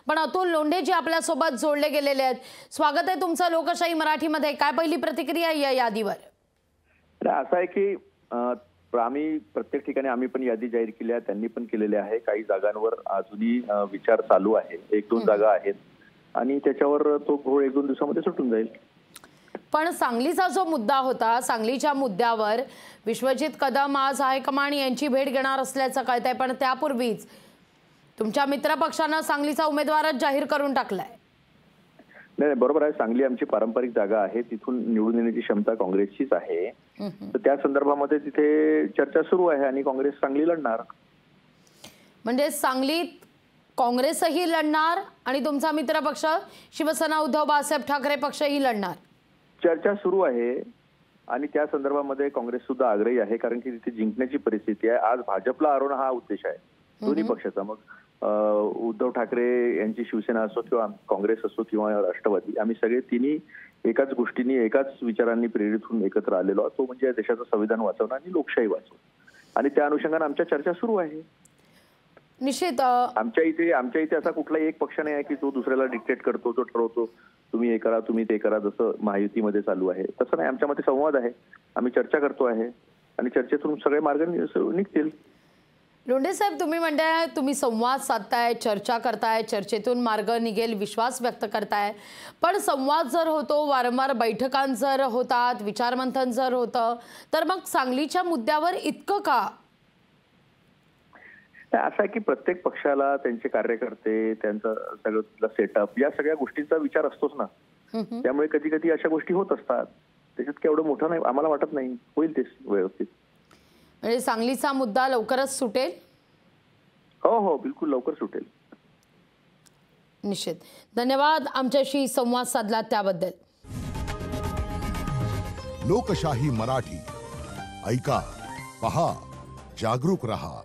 पण अतुल लोंढे जे आपल्या सोबत जोडले गेलेले आहेत, स्वागत आहे तुमचं लोकशाही मराठीमध्ये। काय पहिली प्रतिक्रिया या यादीवर? असं आहे की आम्ही प्रत्येक ठिकाणी आम्ही पण यादी जाहीर केली आहे, त्यांनी पण केलेले आहे। काही जागांवर अजूनही विचार चालू आहे, 1-2 जागा आहेत आणि त्याच्यावर तो घोळ 1-2 दिवसामध्ये सुटून जाईल। पण सांगलीचा जो मुद्दा होता, सांगलीच्या मुद्द्यावर विश्वजित कदम आज हायकमांड यांची भेट घेणार असल्याचं कळतंय, पण त्यापूर्वीच तुमच्या मित्रपक्षानं सांगलीचा उमेदवारच जाहीर करून टाकलाय। नाही बरोबर आहे, सांगली आमची पारंपरिक जागा आहे, तिथून निवडून येण्याची क्षमता काँग्रेसचीच आहे। तर त्या संदर्भामध्ये तिथे चर्चा सुरू आहे आणि काँग्रेस सांगली लढणार। म्हणजे सांगलीत काँग्रेसही लढणार आणि तुमचा मित्रपक्ष शिवसेना उद्धव बाळासाहेब ठाकरे पक्षही लढणार। चर्चा सुरू आहे आणि त्या संदर्भामध्ये काँग्रेस सुद्धा आग्रही आहे, कारण की तिथे जिंकण्याची परिस्थिती आहे। आज भाजपला हरवणं हा उद्देश आहे दोन्ही पक्षाचा। मग उद्धव ठाकरे यांची शिवसेना असो किंवा काँग्रेस असो किंवा राष्ट्रवादी, आम्ही सगळे तिन्ही एकाच गोष्टींनी एकाच विचारांनी प्रेरित होऊन एकत्र आलेलो आहोत, तो म्हणजे देशाचं संविधान वाचवणं आणि लोकशाही वाचवणं। आणि त्या अनुषंगाने आमच्या चर्चा सुरू आहे। निश्चित आमच्या इथे असा कुठलाही एक पक्ष नाही आहे की तो दुसऱ्याला डिक्टेट करतो, तो ठरवतो तुम्ही हे करा तुम्ही ते करा, जसं महायुतीमध्ये चालू आहे तसं नाही। आमच्यामध्ये संवाद आहे, आम्ही चर्चा करतो आहे आणि चर्चेतून सगळे मार्ग निघतील। लोंढे साहेब, तुम्ही म्हणताय तुम्ही संवाद साधताय, चर्चा करताय, चर्चेतून मार्ग निघेल विश्वास व्यक्त करताय, पण संवाद जर होतो, वारंवार बैठकां जर होतात, विचारमंथन जर होतं, तर मग सांगलीच्या मुद्द्यावर इतकं का? असं आहे की प्रत्येक पक्षाला त्यांचे कार्यकर्ते, त्यांचा सगळं सेटअप, या सगळ्या गोष्टींचा विचार असतोच ना। त्यामुळे कधी कधी अशा गोष्टी होत असतात, त्याच्यात केवढं मोठं नाही आम्हाला वाटत नाही, होईल ते व्यवस्थित। म्हणजे सांगलीचा मुद्दा लवकरच सुटेल? हो हो, बिलकुल लवकर सुटेल। निश्चित, धन्यवाद आमच्याशी संवाद साधला त्याबद्दल। लोकशाही मराठी ऐका, पहा, जागरूक रहा।